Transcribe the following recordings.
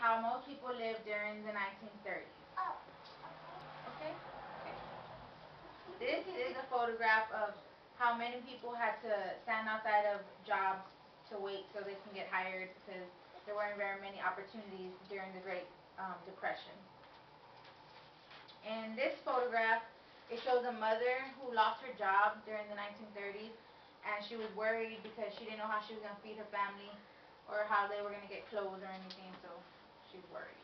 how most people lived during the 1930s. Okay? Okay. This is a photograph of how many people had to stand outside of jobs to wait so they can get hired because there weren't very many opportunities during the Great Depression. In this photograph, it shows a mother who lost her job during the 1930s, and she was worried because she didn't know how she was going to feed her family or how they were going to get clothes or anything, so she's worried.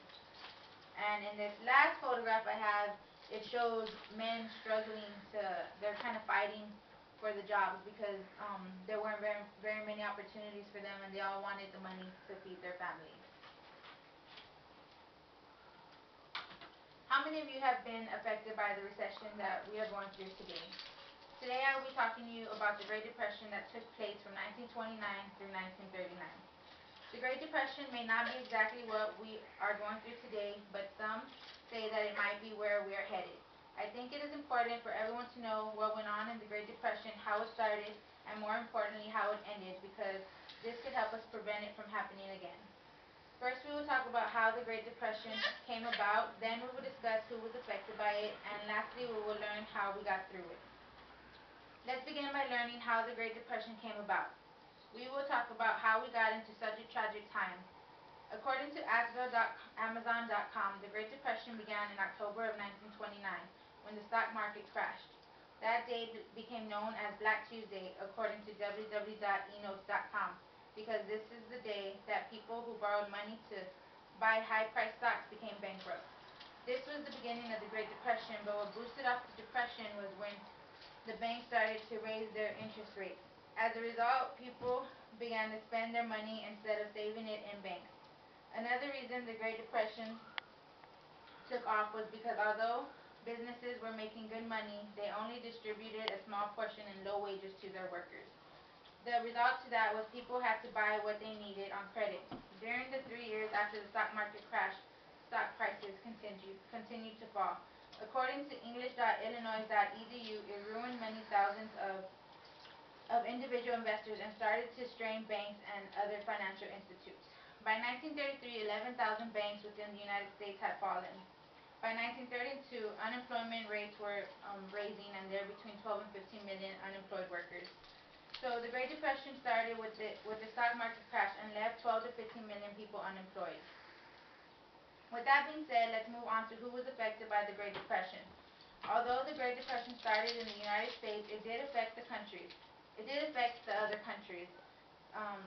And in this last photograph I have, it shows men struggling to, they're kind of fighting for the jobs because there weren't very many opportunities for them, and they all wanted the money to feed their families. How many of you have been affected by the recession that we are going through today? Today I will be talking to you about the Great Depression that took place from 1929 through 1939. The Great Depression may not be exactly what we are going through today, but some say that it might be where we are headed. I think it is important for everyone to know what went on in the Great Depression, how it started, and more importantly, how it ended, because this could help us prevent it from happening again. First, we will talk about how the Great Depression came about, then we will discuss who was affected by it, and lastly, we will learn how we got through it. Let's begin by learning how the Great Depression came about. We will talk about how we got into such a tragic time. According to Amazon.com, the Great Depression began in October of 1929 when the stock market crashed. That day became known as Black Tuesday, according to www.enotes.com, because this is the day that people who borrowed money to buy high-priced stocks became bankrupt. This was the beginning of the Great Depression, but what boosted off the depression was when the banks started to raise their interest rates. As a result, people began to spend their money instead of saving it in banks. Another reason the Great Depression took off was because although businesses were making good money, they only distributed a small portion in low wages to their workers. The result to that was people had to buy what they needed on credit. During the 3 years after the stock market crashed, stock prices continued to fall. According to English.illinois.edu, it ruined many thousands of individual investors and started to strain banks and other financial institutes. By 1933, 11,000 banks within the United States had fallen. By 1932, unemployment rates were rising, and there were between 12 and 15 million unemployed workers. So the Great Depression started with the stock market crash and left 12 to 15 million people unemployed. With that being said, let's move on to who was affected by the Great Depression. Although the Great Depression started in the United States, it did affect the countries. It did affect the other countries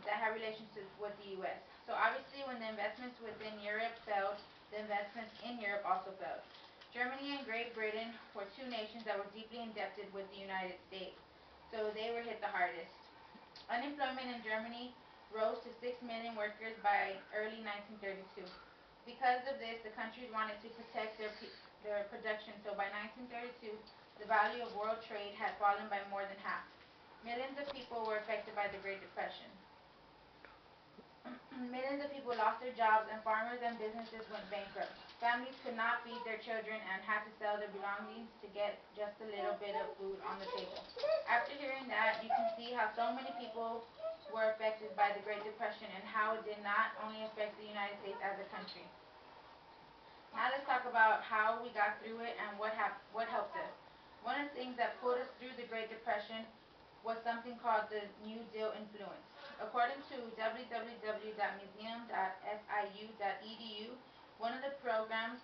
that have relationships with the U.S. So obviously when the investments within Europe failed, the investments in Europe also failed. Germany and Great Britain were two nations that were deeply indebted with the United States, so they were hit the hardest. Unemployment in Germany rose to 6 million workers by early 1932. Because of this, the countries wanted to protect their production, so by 1932, the value of world trade had fallen by more than half. Millions of people were affected by the Great Depression. Millions of people lost their jobs, and farmers and businesses went bankrupt. Families could not feed their children and had to sell their belongings to get just a little bit of food on the table. After hearing that, you can see how so many people were affected by the Great Depression and how it did not only affect the United States as a country. Now let's talk about how we got through it and what helped us. One of the things that pulled us through the Great Depression was something called the New Deal influence. According to www.museum.siu.edu, one of the programs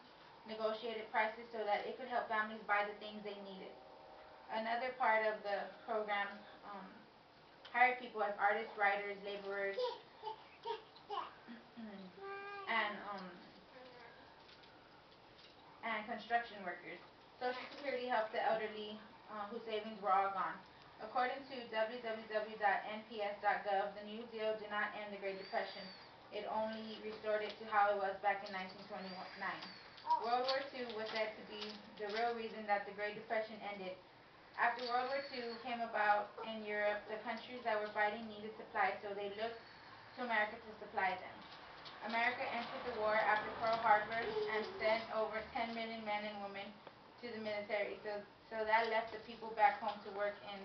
negotiated prices so that it could help families buy the things they needed. Another part of the program hired people as artists, writers, laborers, and construction workers. Social Security helped the elderly whose savings were all gone. According to www.nps.gov, the New Deal did not end the Great Depression. It only restored it to how it was back in 1929. World War II was said to be the real reason that the Great Depression ended. After World War II came about in Europe, the countries that were fighting needed supplies, so they looked to America to supply them. America entered the war after Pearl Harbor and sent over 10 million men and women to the military. So that left the people back home to work in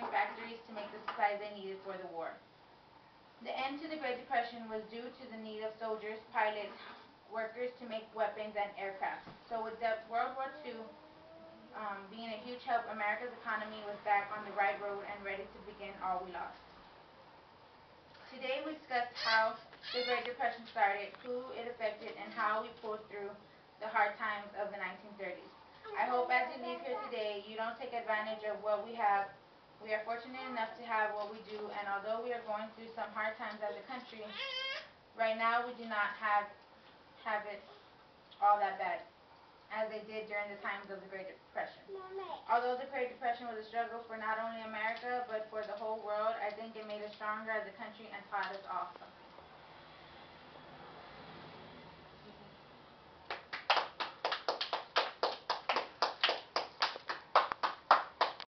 factories to make the supplies they needed for the war. The end to the Great Depression was due to the need of soldiers, pilots, workers to make weapons and aircraft. So with World War II being a huge help, America's economy was back on the right road and ready to begin all we lost. Today we discussed how the Great Depression started, who it affected, and how we pulled through the hard times of the 1930s. I hope as you leave here today, you don't take advantage of what we have. We are fortunate enough to have what we do, and although we are going through some hard times as a country, right now we do not have it all that bad as they did during the times of the Great Depression. Although the Great Depression was a struggle for not only America, but for the whole world, I think it made us stronger as a country and taught us all something.